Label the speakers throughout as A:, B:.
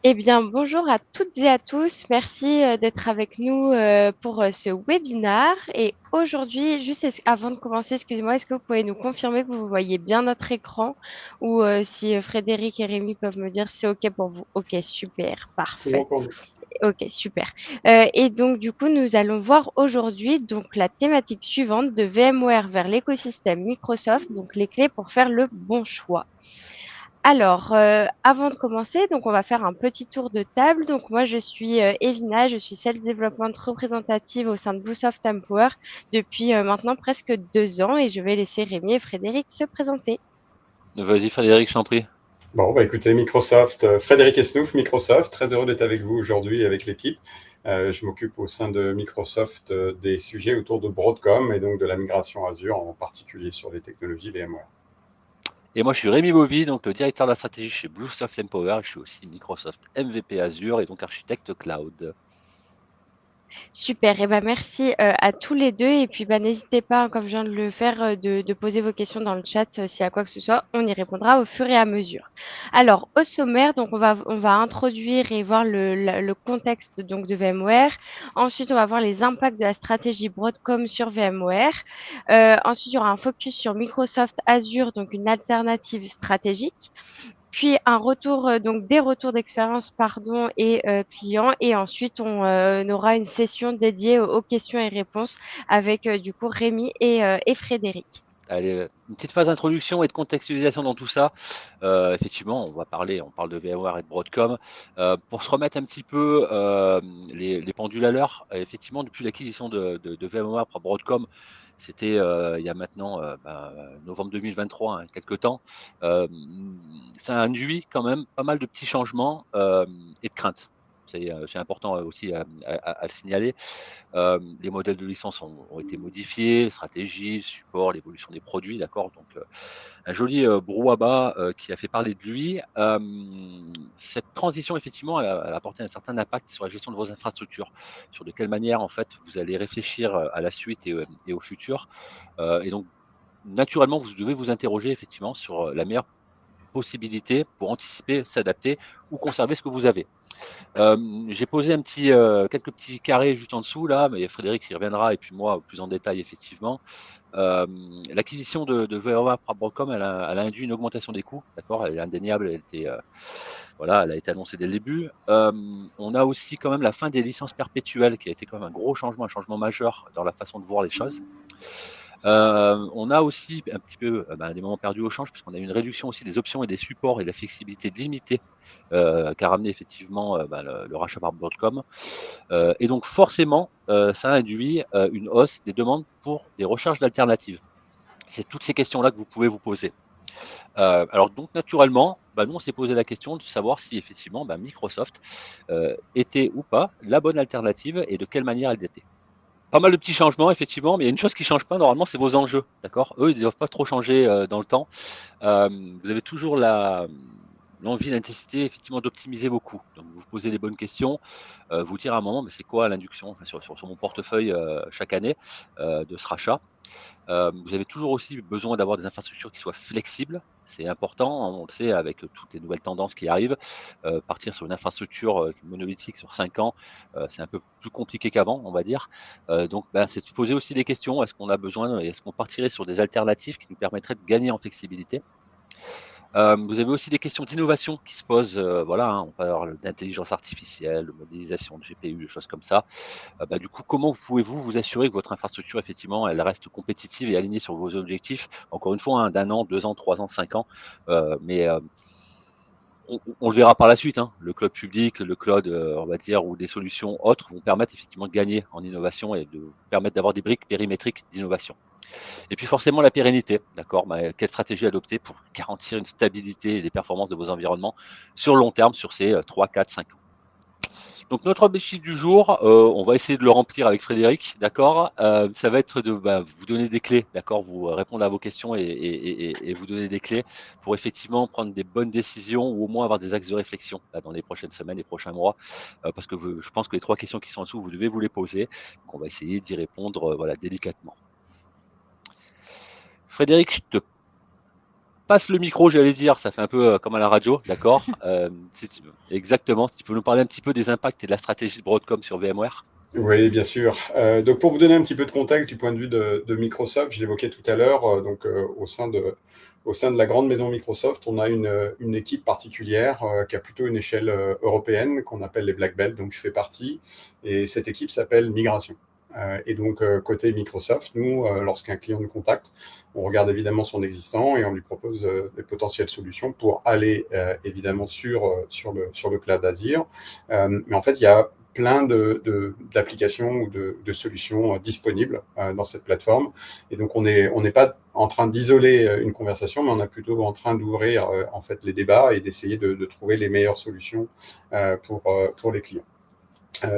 A: Eh bien, bonjour à toutes et à tous. Merci d'être avec nous pour ce webinaire. Et aujourd'hui, juste avant de commencer, excusez-moi, est-ce que vous pouvez nous confirmer que vous voyez bien notre écran ou si Frédéric et Rémi peuvent me dire si c'est OK pour vous? OK, super,
B: C'est bon
A: parfait.
B: pour nous.
A: OK, super. Et donc, du coup, nous allons voir aujourd'hui donc la thématique suivante de VMware vers l'écosystème Microsoft, donc les clés pour faire le bon choix. Alors, avant de commencer, donc on va faire un petit tour de table. Donc moi, je suis Evina, je suis Sales Development représentative au sein de Bluesoft Empower depuis maintenant presque 2 ans et je vais laisser Rémi et Frédéric se présenter.
C: Vas-y Frédéric, je t'en prie.
B: Bon, bah écoutez, Microsoft, Frédéric Esnouf, Microsoft, très heureux d'être avec vous aujourd'hui avec l'équipe. Je m'occupe au sein de Microsoft des sujets autour de Broadcom et donc de la migration Azure, en particulier sur les technologies VMware.
C: Et moi je suis Rémi Bovy, donc le directeur de la stratégie chez Bluesoft Empower. Je suis aussi Microsoft MVP Azure et donc architecte cloud.
A: Super, et ben merci à tous les deux. Et puis bah, n'hésitez pas, comme je viens de le faire, de poser vos questions dans le chat s'il y a quoi que ce soit. On y répondra au fur et à mesure. Alors, au sommaire, donc on va introduire et voir le contexte donc, de VMware. Ensuite, on va voir les impacts de la stratégie Broadcom sur VMware. Ensuite, il y aura un focus sur Microsoft Azure, donc une alternative stratégique. Puis un retour, donc des retours d'expérience, pardon, et clients. Et ensuite, on aura une session dédiée aux questions et réponses avec du coup Rémi et Frédéric.
C: Allez, une petite phase d'introduction et de contextualisation dans tout ça. Effectivement, on parle de VMware et de Broadcom. Pour se remettre un petit peu les pendules à l'heure, effectivement, depuis l'acquisition de VMware par Broadcom, c'était il y a maintenant novembre 2023, hein, quelques temps. Ça a induit quand même pas mal de petits changements et de craintes. C'est important aussi à le signaler. Les modèles de licence ont été modifiés, stratégie, support, l'évolution des produits, d'accord. Donc un joli brouhaha qui a fait parler de lui. Cette transition, effectivement, elle a apporté un certain impact sur la gestion de vos infrastructures, sur de quelle manière, en fait, vous allez réfléchir à la suite et au futur. Et donc, naturellement, vous devez vous interroger, effectivement, sur la meilleure possibilité pour anticiper, s'adapter ou conserver ce que vous avez. J'ai posé quelques petits carrés juste en dessous là, mais Frédéric y reviendra et puis moi plus en détail effectivement. L'acquisition de VMware par Broadcom, elle a induit une augmentation des coûts, d'accord, elle est indéniable, elle a été annoncée dès le début. On a aussi quand même la fin des licences perpétuelles qui a été quand même un gros changement, un changement majeur dans la façon de voir les choses. On a aussi un petit peu des moments perdus au change, puisqu'on a eu une réduction aussi des options et des supports et de la flexibilité limitée qu'a ramené effectivement le rachat par Broadcom. Et donc forcément, ça a induit une hausse des demandes pour des recherches d'alternatives. C'est toutes ces questions-là que vous pouvez vous poser. Alors donc naturellement, nous on s'est posé la question de savoir si effectivement Microsoft était ou pas la bonne alternative et de quelle manière elle était. Pas mal de petits changements, effectivement, mais il y a une chose qui ne change pas normalement, c'est vos enjeux. D'accord. Eux, ils ne doivent pas trop changer dans le temps. Vous avez toujours l'envie, la nécessité, effectivement, d'optimiser vos coûts. Donc, vous posez les bonnes questions, vous dire à un moment, mais c'est quoi l'induction sur mon portefeuille chaque année de ce rachat. Vous avez toujours aussi besoin d'avoir des infrastructures qui soient flexibles. C'est important, on le sait, avec toutes les nouvelles tendances qui arrivent. Partir sur une infrastructure monolithique sur 5 ans, c'est un peu plus compliqué qu'avant, on va dire. Donc, c'est de se poser aussi des questions. Est-ce qu'on a besoin, est-ce qu'on partirait sur des alternatives qui nous permettraient de gagner en flexibilité? Vous avez aussi des questions d'innovation qui se posent. Voilà, hein, on parle d'intelligence artificielle, de modélisation de GPU, des choses comme ça. Du coup, comment pouvez-vous vous assurer que votre infrastructure, effectivement, elle reste compétitive et alignée sur vos objectifs? Encore une fois, hein, d'un an, 2 ans, 3 ans, 5 ans. Mais on le verra par la suite, hein. Le cloud public, le cloud, on va dire, ou des solutions autres vont permettre effectivement de gagner en innovation et de vous permettre d'avoir des briques périmétriques d'innovation. Et puis forcément la pérennité, d'accord. Quelle stratégie adopter pour garantir une stabilité et des performances de vos environnements sur le long terme, sur ces 3, 4, 5 ans. Donc notre objectif du jour, on va essayer de le remplir avec Frédéric, d'accord. Ça va être de vous donner des clés, d'accord, vous répondre à vos questions et vous donner des clés pour effectivement prendre des bonnes décisions ou au moins avoir des axes de réflexion là, dans les prochaines semaines, les prochains mois, parce que je pense que les 3 questions qui sont en dessous, vous devez vous les poser. Donc on va essayer d'y répondre voilà, délicatement. Frédéric, passe le micro, j'allais dire, ça fait un peu comme à la radio, d'accord. Exactement, si tu peux nous parler un petit peu des impacts et de la stratégie de Broadcom sur VMware.
B: Oui, bien sûr. Donc, pour vous donner un petit peu de contexte du point de vue de Microsoft, je l'évoquais tout à l'heure, au sein de la grande maison Microsoft, on a une équipe particulière qui a plutôt une échelle européenne qu'on appelle les Black Belt, donc je fais partie, et cette équipe s'appelle Migration. Et donc, côté Microsoft, nous, lorsqu'un client nous contacte, on regarde évidemment son existant et on lui propose des potentielles solutions pour aller évidemment sur le cloud Azure. Mais en fait, il y a plein d'applications ou de solutions disponibles dans cette plateforme. Et donc, on n'est pas en train d'isoler une conversation, mais on est plutôt en train d'ouvrir en fait les débats et d'essayer de trouver les meilleures solutions pour les clients.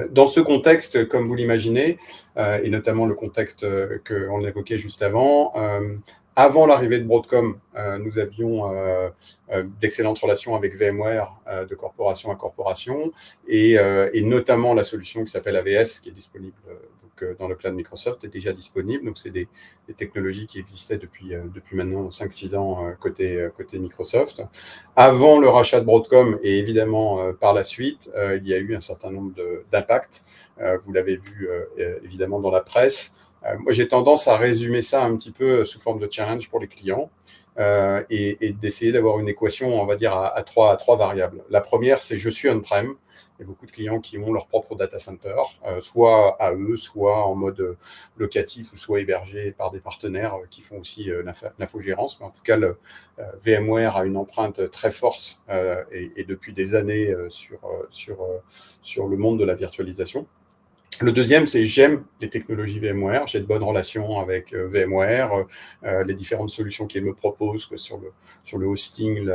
B: Dans ce contexte, comme vous l'imaginez, et notamment le contexte qu'on évoquait juste avant l'arrivée de Broadcom, nous avions d'excellentes relations avec VMware de corporation à corporation, et notamment la solution qui s'appelle AVS, qui est disponible dans le cloud Microsoft, est déjà disponible. Donc, c'est des technologies qui existaient depuis maintenant 5-6 ans côté Microsoft. Avant le rachat de Broadcom, et évidemment par la suite, il y a eu un certain nombre d'impacts. Vous l'avez vu évidemment dans la presse. Moi, j'ai tendance à résumer ça un petit peu sous forme de challenge pour les clients et d'essayer d'avoir une équation, on va dire, à trois variables. La première, c'est je suis on-prem. Il y a beaucoup de clients qui ont leur propre data center, soit à eux, soit en mode locatif, ou soit hébergés par des partenaires qui font aussi l'infogérance. Mais en tout cas, VMware a une empreinte très forte et depuis des années sur le monde de la virtualisation. Le deuxième, c'est j'aime les technologies VMware, j'ai de bonnes relations avec VMware, les différentes solutions qu'ils me proposent sur le hosting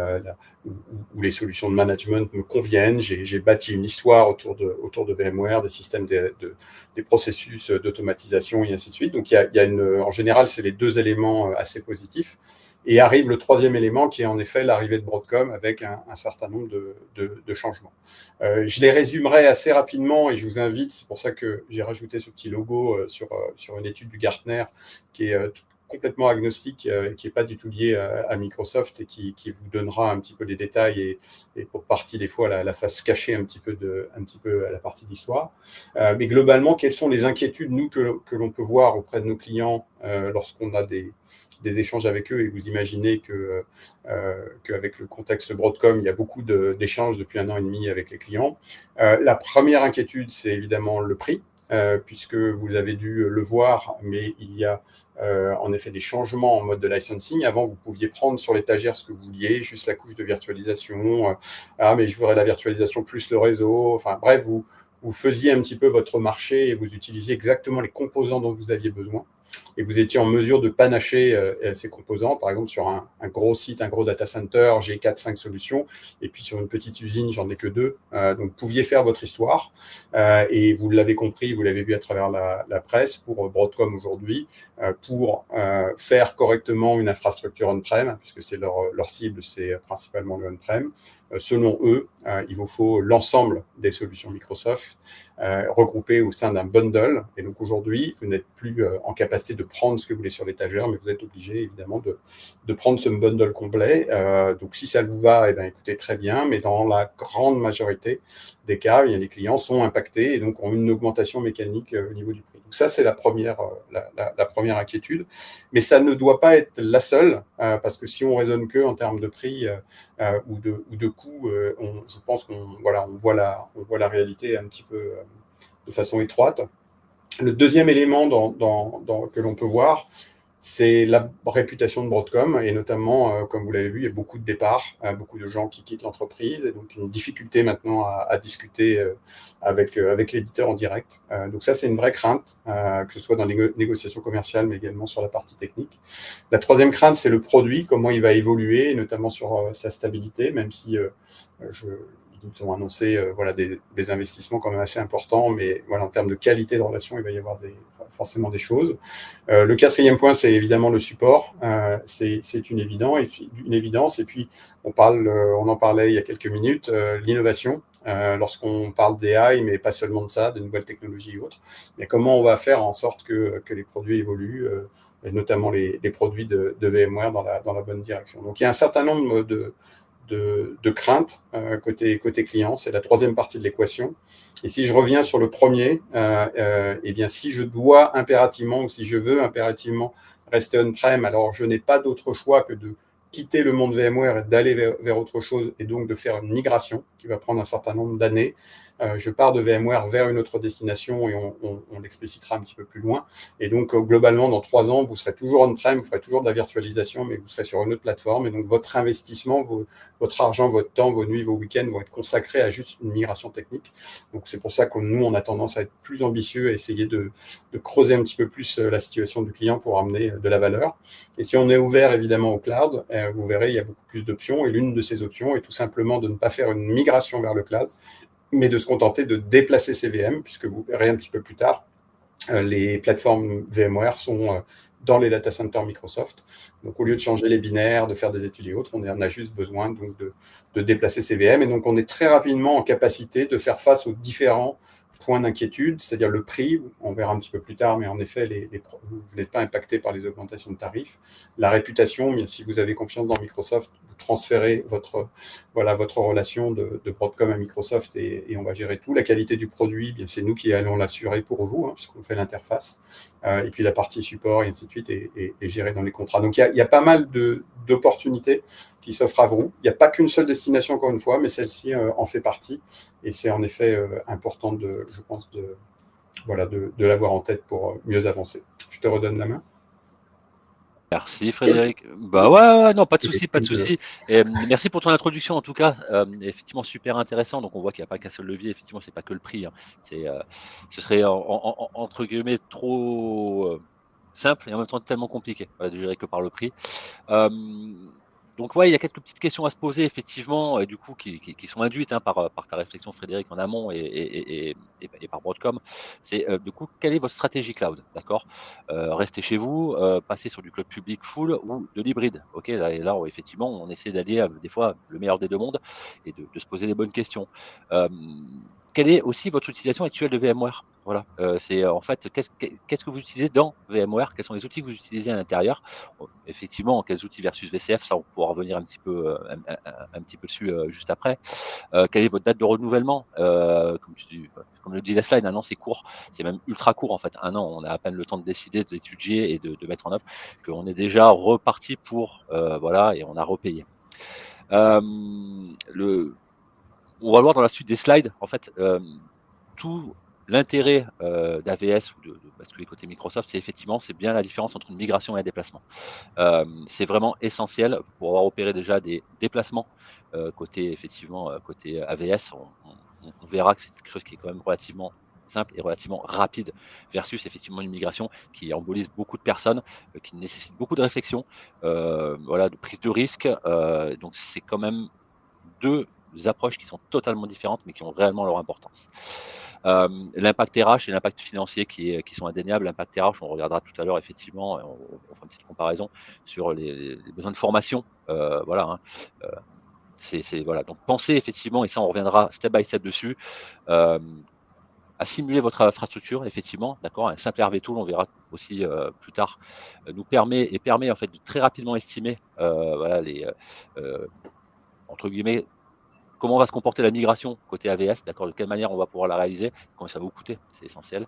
B: ou les solutions de management me conviennent. J'ai bâti une histoire autour de VMware, des systèmes des processus d'automatisation et ainsi de suite. Donc, il y a en général, c'est les deux éléments assez positifs. Et arrive le troisième élément qui est en effet l'arrivée de Broadcom avec un certain nombre de changements. Je les résumerai assez rapidement et je vous invite, c'est pour ça que j'ai rajouté ce petit logo sur une étude du Gartner qui est complètement agnostique, qui n'est pas du tout lié à Microsoft et qui vous donnera un petit peu les détails et pour partie des fois la face cachée un petit peu à la partie d'histoire. Mais globalement, quelles sont les inquiétudes, nous, que l'on peut voir auprès de nos clients lorsqu'on a des échanges avec eux, et vous imaginez qu'avec le contexte Broadcom, il y a beaucoup d'échanges depuis 1 an et demi avec les clients. La première inquiétude, c'est évidemment le prix, puisque vous avez dû le voir, mais il y a en effet des changements en mode de licensing. Avant, vous pouviez prendre sur l'étagère ce que vous vouliez, juste la couche de virtualisation. Mais je voudrais la virtualisation plus le réseau. Enfin bref, vous faisiez un petit peu votre marché et vous utilisiez exactement les composants dont vous aviez besoin. Et vous étiez en mesure de panacher ces composants. Par exemple, sur un gros site, un gros data center, j'ai 4-5 solutions. Et puis sur une petite usine, j'en ai que 2. Donc, vous pouviez faire votre histoire. Et vous l'avez compris, vous l'avez vu à travers la presse, pour Broadcom aujourd'hui, pour faire correctement une infrastructure on-prem, puisque c'est leur cible, c'est principalement le on-prem. Selon eux, il vous faut l'ensemble des solutions Microsoft regroupées au sein d'un bundle. Et donc aujourd'hui, vous n'êtes plus en capacité de prendre ce que vous voulez sur l'étagère, mais vous êtes obligé évidemment de prendre ce bundle complet. Donc si ça vous va, écoutez, très bien, mais dans la grande majorité des cas, les clients sont impactés et donc ont une augmentation mécanique au niveau du prix. Donc ça, c'est la première inquiétude. Mais ça ne doit pas être la seule, parce que si on raisonne que en termes de prix ou de coût, je pense qu'on voit la réalité un petit peu de façon étroite. Le deuxième élément que l'on peut voir, c'est la réputation de Broadcom, et notamment, comme vous l'avez vu, il y a beaucoup de départs, beaucoup de gens qui quittent l'entreprise, et donc une difficulté maintenant à discuter avec l'éditeur en direct. Donc ça, c'est une vraie crainte, que ce soit dans les négociations commerciales, mais également sur la partie technique. La troisième crainte, c'est le produit, comment il va évoluer, notamment sur sa stabilité, même si ils ont annoncé des investissements quand même assez importants, mais voilà, en termes de qualité de relation, il va y avoir forcément des choses. Le quatrième point, c'est évidemment le support. C'est une évidence. Et puis, on en parlait il y a quelques minutes, l'innovation. Lorsqu'on parle d'AI, mais pas seulement de ça, de nouvelles technologies et autres. Mais comment on va faire en sorte que les produits évoluent et notamment les produits de VMware dans la bonne direction. Donc il y a un certain nombre de craintes côté client, c'est la troisième partie de l'équation. Et si je reviens sur le premier, eh bien si je dois impérativement ou si je veux impérativement rester on-prem, alors je n'ai pas d'autre choix que de quitter le monde VMware et d'aller vers autre chose et donc de faire une migration qui va prendre un certain nombre d'années. Je pars de VMware vers une autre destination et on l'explicitera un petit peu plus loin. Et donc, globalement, dans 3 ans, vous serez toujours on-prem, vous ferez toujours de la virtualisation, mais vous serez sur une autre plateforme. Et donc, votre investissement, votre argent, votre temps, vos nuits, vos week-ends vont être consacrés à juste une migration technique. Donc, c'est pour ça que nous, on a tendance à être plus ambitieux et essayer de creuser un petit peu plus la situation du client pour amener de la valeur. Et si on est ouvert, évidemment, au cloud, vous verrez, il y a beaucoup plus d'options. Et l'une de ces options est tout simplement de ne pas faire une migration vers le cloud, mais de se contenter de déplacer ces VM, puisque vous verrez un petit peu plus tard, les plateformes VMware sont dans les data centers Microsoft. Donc, au lieu de changer les binaires, de faire des études et autres, on a juste besoin donc, de déplacer ces VM. Et donc, on est très rapidement en capacité de faire face aux différents points d'inquiétude, c'est-à-dire le prix, on verra un petit peu plus tard, mais en effet, vous n'êtes pas impacté par les augmentations de tarifs. La réputation, bien, si vous avez confiance dans Microsoft, vous transférez votre relation de Broadcom à Microsoft et on va gérer tout. La qualité du produit, bien, c'est nous qui allons l'assurer pour vous, puisqu'on fait l'interface. Et puis la partie support et ainsi de suite est gérée dans les contrats. Donc, il y a pas mal d'opportunités qui s'offrent à vous. Il n'y a pas qu'une seule destination, encore une fois, mais celle-ci en fait partie. Et c'est en effet important, je pense, de l'avoir en tête pour mieux avancer. Je te redonne la main.
C: Merci Frédéric. Bah ouais, non, pas de souci, pas de souci. Et merci pour ton introduction en tout cas. Effectivement, super intéressant. Donc on voit qu'il n'y a pas qu'un seul levier. Effectivement, c'est pas que le prix. Ce serait entre guillemets trop simple et en même temps tellement compliqué de gérer que par le prix. Donc ouais, il y a quelques petites questions à se poser effectivement, et du coup qui sont induites par ta réflexion Frédéric en amont et par Broadcom. C'est du coup quelle est votre stratégie cloud, d'accord? Rester chez vous, passer sur du cloud public full ou de l'hybride, ok? Là effectivement on essaie d'allier des fois le meilleur des deux mondes et de se poser les bonnes questions. Quelle est aussi votre utilisation actuelle de VMware? Voilà, c'est en fait qu'est-ce que vous utilisez dans VMware? Quels sont les outils que vous utilisez à l'intérieur? Effectivement, quels outils versus VCF, ça on pourra revenir un petit peu dessus juste après. Quelle est votre date de renouvellement? Comme le dit la slide, un an c'est court, c'est même ultra court en fait. Un an, on a à peine le temps de décider, d'étudier et de mettre en œuvre, qu'on est déjà reparti pour voilà, et on a repayé. On va voir dans la suite des slides, en fait, tout l'intérêt d'AVS ou de basculer côté Microsoft, c'est bien la différence entre une migration et un déplacement. C'est vraiment essentiel pour avoir opéré déjà des déplacements côté AVS. On verra que c'est quelque chose qui est quand même relativement simple et relativement rapide versus effectivement une migration qui embolise beaucoup de personnes, qui nécessite beaucoup de réflexion, de prise de risque. Donc c'est quand même deux approches qui sont totalement différentes mais qui ont réellement leur importance. L'impact RH et l'impact financier qui sont indéniables. L'impact RH, on regardera tout à l'heure effectivement, on fera une petite comparaison sur les besoins de formation. Voilà. Donc pensez effectivement, et ça on reviendra step by step dessus, à simuler votre infrastructure, effectivement, d'accord. Un simple RV tool, on verra aussi plus tard, nous permet en fait de très rapidement estimer entre guillemets, comment va se comporter la migration côté AVS, d'accord, de quelle manière on va pouvoir la réaliser, combien ça va vous coûter, c'est essentiel.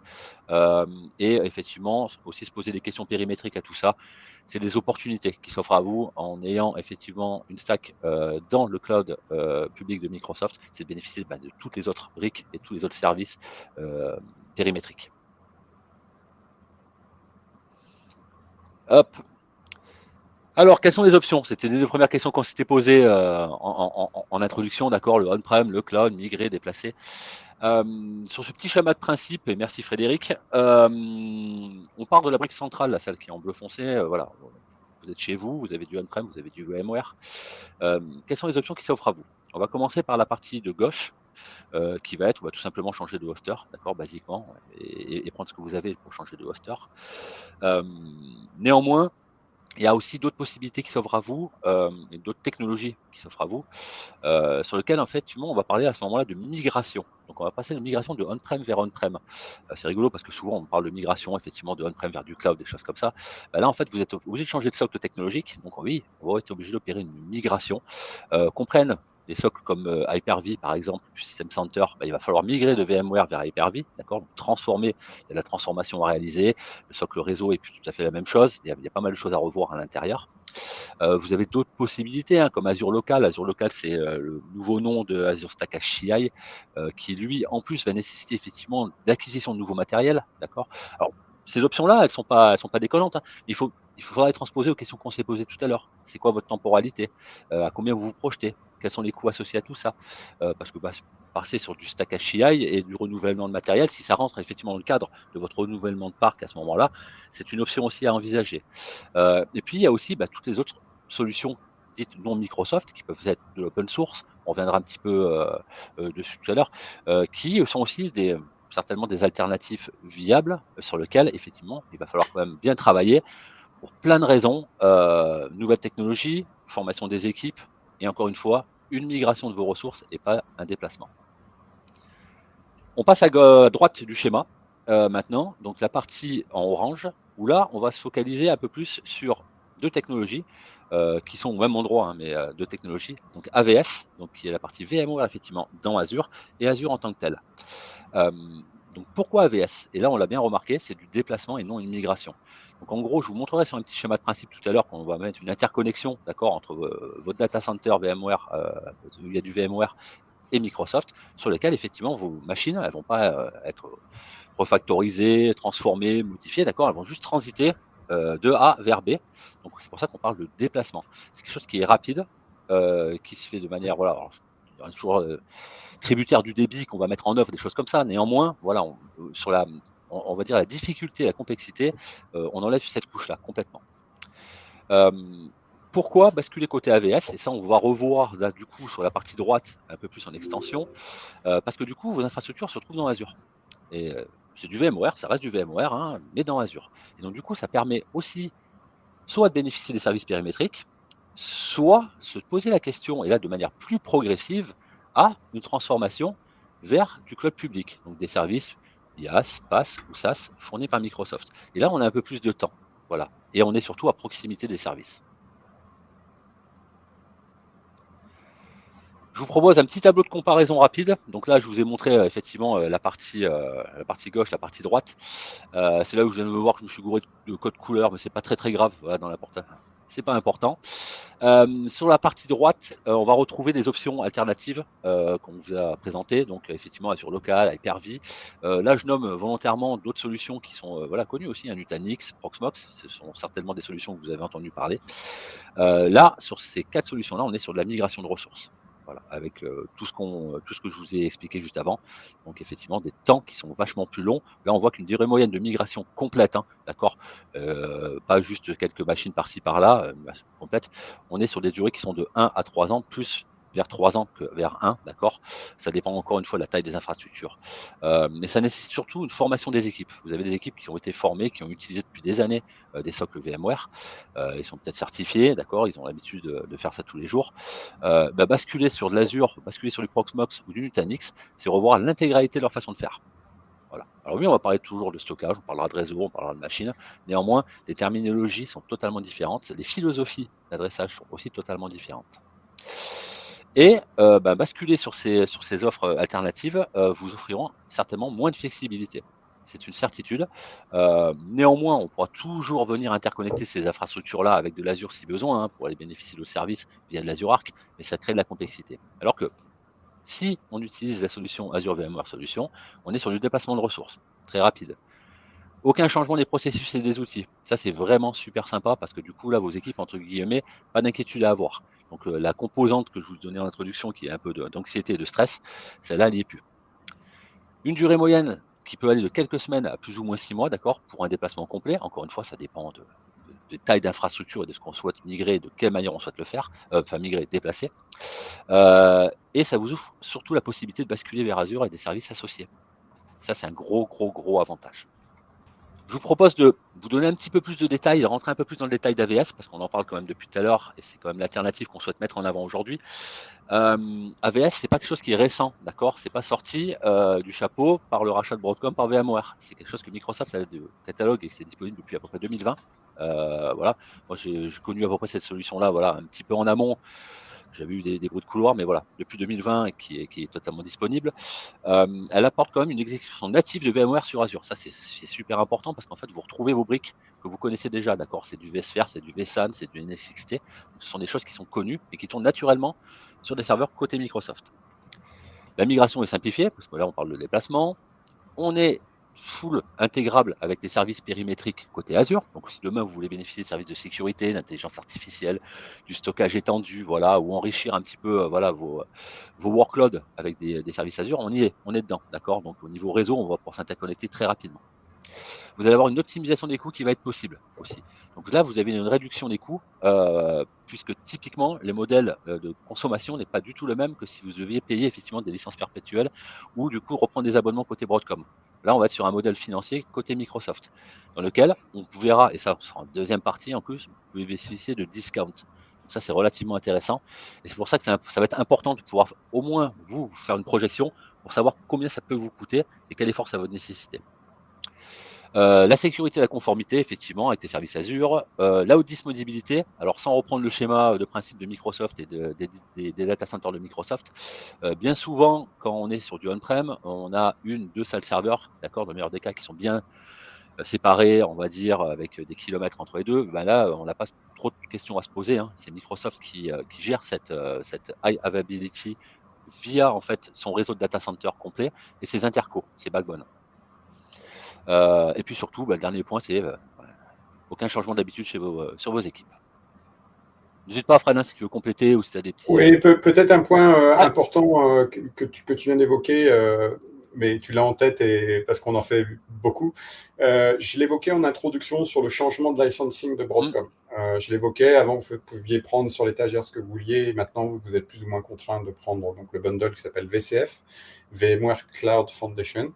C: Et effectivement, aussi se poser des questions périmétriques à tout ça. C'est des opportunités qui s'offrent à vous en ayant effectivement une stack dans le cloud public de Microsoft, c'est de bénéficier de toutes les autres briques et tous les autres services périmétriques. Hop. Alors, quelles sont les options? C'était les deux premières questions qu'on s'était posées en introduction, d'accord, le on-prem, le cloud, migrer, déplacer. Sur ce petit schéma de principe, et merci Frédéric, on part de la brique centrale, celle qui est en bleu foncé, voilà. Vous êtes chez vous, vous avez du on-prem, vous avez du VMware. Quelles sont les options qui s'offrent à vous? On va commencer par la partie de gauche, qui va être, on va tout simplement changer de hoster, d'accord, basiquement, et prendre ce que vous avez pour changer de hoster. Néanmoins, il y a aussi d'autres possibilités qui s'offrent à vous, et d'autres technologies qui s'offrent à vous, sur lesquelles, en fait, on va parler à ce moment-là de migration. Donc, on va passer de migration de on-prem vers on-prem. C'est rigolo parce que souvent, on parle de migration, effectivement, de on-prem vers du cloud, des choses comme ça. Là, en fait, vous êtes obligé de changer de socle technologique. Donc, oui, on va être obligé d'opérer une migration. Qu'on prenne des socles comme Hyper-V, par exemple, du System Center, il va falloir migrer de VMware vers Hyper-V, d'accord? Donc, transformer, il y a de la transformation à réaliser. Le socle réseau est plus tout à fait la même chose. Il y a pas mal de choses à revoir à l'intérieur. Vous avez d'autres possibilités, hein, comme Azure Local. Azure Local, c'est le nouveau nom de Azure Stack HCI, qui lui, en plus, va nécessiter effectivement l'acquisition de nouveaux matériels, d'accord? Alors, ces options-là, elles sont pas déconnantes, hein. Il faudra les transposer aux questions qu'on s'est posées tout à l'heure. C'est quoi votre temporalité? À combien vous vous projetez? Quels sont les coûts associés à tout ça? Parce que passer sur du Stack HCI et du renouvellement de matériel, si ça rentre effectivement dans le cadre de votre renouvellement de parc à ce moment-là, c'est une option aussi à envisager. Et puis, il y a aussi toutes les autres solutions dites non Microsoft, qui peuvent être de l'open source, on reviendra un petit peu dessus tout à l'heure, qui sont aussi certainement des alternatives viables sur lesquelles, effectivement, il va falloir quand même bien travailler pour plein de raisons, nouvelles technologies, formation des équipes, et encore une fois, une migration de vos ressources et pas un déplacement. On passe à droite du schéma maintenant, donc la partie en orange, où là, on va se focaliser un peu plus sur deux technologies qui sont au même endroit, hein, mais deux technologies. Donc AVS, donc qui est la partie VMware effectivement dans Azure, et Azure en tant que tel. Donc pourquoi AVS? Et là, on l'a bien remarqué, c'est du déplacement et non une migration. Donc en gros, je vous montrerai sur un petit schéma de principe tout à l'heure qu'on va mettre une interconnexion, d'accord, entre votre data center VMware, où il y a du VMware, et Microsoft, sur lesquels effectivement vos machines, elles vont pas être refactorisées, transformées, modifiées, d'accord, elles vont juste transiter de A vers B. Donc c'est pour ça qu'on parle de déplacement. C'est quelque chose qui est rapide, qui se fait de manière, voilà, alors, toujours tributaire du débit qu'on va mettre en œuvre, des choses comme ça. Néanmoins, voilà, on va dire la difficulté, la complexité, on enlève cette couche-là complètement. Pourquoi basculer côté AVS? Et ça, on va revoir là, du coup, sur la partie droite, un peu plus en extension, parce que du coup, vos infrastructures se retrouvent dans Azure. Et c'est du VMware, ça reste du VMware, hein, mais dans Azure. Et donc, du coup, ça permet aussi soit de bénéficier des services périmétriques, soit se poser la question, et là, de manière plus progressive, à une transformation vers du cloud public, donc des services IaaS, PaaS ou SaaS fournis par Microsoft. Et là, on a un peu plus de temps. Voilà. Et on est surtout à proximité des services. Je vous propose un petit tableau de comparaison rapide. Donc là, je vous ai montré effectivement la partie gauche, la partie droite. C'est là où je viens de me voir que je me suis gouré de code couleur, mais c'est pas très grave. Voilà, dans la portée, c'est pas important. Sur la partie droite, on va retrouver des options alternatives qu'on vous a présentées. Donc effectivement, Azure Local, Hyper-V. Là, je nomme volontairement d'autres solutions qui sont connues aussi, hein, Nutanix, Proxmox. Ce sont certainement des solutions que vous avez entendu parler. Là, sur ces 4 solutions-là, on est sur de la migration de ressources. Voilà, avec tout ce que je vous ai expliqué juste avant. Donc effectivement, des temps qui sont vachement plus longs. Là, on voit qu'une durée moyenne de migration complète, hein, d'accord, pas juste quelques machines par-ci par-là, complète. On est sur des durées qui sont de 1 à 3 ans, plus vers 3 ans que vers 1, d'accord. Ça dépend encore une fois de la taille des infrastructures. Mais ça nécessite surtout une formation des équipes. Vous avez des équipes qui ont été formées, qui ont utilisé depuis des années des socles VMware. Ils sont peut-être certifiés, d'accord, ils ont l'habitude de faire ça tous les jours. Basculer sur de l'Azure, basculer sur du Proxmox ou du Nutanix, c'est revoir l'intégralité de leur façon de faire. Voilà. Alors oui, on va parler toujours de stockage, on parlera de réseau, on parlera de machine. Néanmoins, les terminologies sont totalement différentes. Les philosophies d'adressage sont aussi totalement différentes. Et basculer sur ces offres alternatives vous offriront certainement moins de flexibilité. C'est une certitude. Néanmoins, on pourra toujours venir interconnecter ces infrastructures-là avec de l'Azure si besoin, hein, pour aller bénéficier de services via de l'Azure Arc, mais ça crée de la complexité. Alors que si on utilise la solution Azure VMware Solution, on est sur du déplacement de ressources, très rapide. Aucun changement des processus et des outils. Ça, c'est vraiment super sympa parce que du coup, là, vos équipes, entre guillemets, pas d'inquiétude à avoir. Donc, la composante que je vous donnais en introduction, qui est un peu d'anxiété et de stress, celle-là, elle n'y est plus. Une durée moyenne qui peut aller de quelques semaines à plus ou moins 6 mois, d'accord, pour un déplacement complet. Encore une fois, ça dépend de taille d'infrastructure et de ce qu'on souhaite migrer, de quelle manière on souhaite le faire, migrer, déplacer. Et ça vous ouvre surtout la possibilité de basculer vers Azure et des services associés. Ça, c'est un gros avantage. Je vous propose de vous donner un petit peu plus de détails, de rentrer un peu plus dans le détail d'AVS, parce qu'on en parle quand même depuis tout à l'heure, et c'est quand même l'alternative qu'on souhaite mettre en avant aujourd'hui. AVS, c'est pas quelque chose qui est récent, d'accord? C'est pas sorti du chapeau par le rachat de Broadcom par VMware. C'est quelque chose que Microsoft a de catalogue et que c'est disponible depuis à peu près 2020. Voilà. Moi, j'ai connu à peu près cette solution-là, voilà, un petit peu en amont. J'avais eu des bruits de couloir, mais voilà, depuis 2020 et qui est totalement disponible. Elle apporte quand même une exécution native de VMware sur Azure. Ça, c'est super important parce qu'en fait, vous retrouvez vos briques que vous connaissez déjà, d'accord? C'est du vSphere, c'est du vSAN, c'est du NSXT. Ce sont des choses qui sont connues et qui tournent naturellement sur des serveurs côté Microsoft. La migration est simplifiée parce que là, on parle de déplacement. On est full intégrable avec des services périmétriques côté Azure. Donc, si demain vous voulez bénéficier de services de sécurité, d'intelligence artificielle, du stockage étendu, voilà, ou enrichir un petit peu, voilà, vos workloads avec des services Azure, on est dedans, d'accord? Donc, au niveau réseau, on va pouvoir s'interconnecter très rapidement. Vous allez avoir une optimisation des coûts qui va être possible aussi. Donc là, vous avez une réduction des coûts, puisque typiquement, les modèles de consommation n'est pas du tout le même que si vous deviez payer effectivement des licences perpétuelles ou du coup reprendre des abonnements côté Broadcom. Là, on va être sur un modèle financier côté Microsoft, dans lequel on verra, et ça sera en deuxième partie en plus, vous pouvez bénéficier de discount. Donc ça, c'est relativement intéressant. Et c'est pour ça que ça va être important de pouvoir au moins vous faire une projection pour savoir combien ça peut vous coûter et quel effort ça va nécessiter. La sécurité et la conformité, effectivement, avec les services Azure. La haute disponibilité, alors sans reprendre le schéma de principe de Microsoft et des data centers de Microsoft, bien souvent, quand on est sur du on-prem, on a deux salles serveurs, d'accord, dans le meilleur des cas, qui sont bien séparées, on va dire, avec des kilomètres entre les deux. Ben là, on n'a pas trop de questions à se poser. Hein. C'est Microsoft qui gère cette high availability via, en fait, son réseau de data center complet et ses intercos, ses backbones. Et puis surtout, le dernier point, c'est aucun changement d'habitude sur vos équipes. N'hésite pas, Fred, si tu veux compléter ou si tu as des petits...
B: Oui, peut-être un point important que tu viens d'évoquer, mais tu l'as en tête et parce qu'on en fait beaucoup. Je l'évoquais en introduction sur le changement de licensing de Broadcom. Je l'évoquais, avant vous pouviez prendre sur l'étagère ce que vous vouliez, et maintenant vous êtes plus ou moins contraint de prendre donc, le bundle qui s'appelle VCF, VMware Cloud Foundation.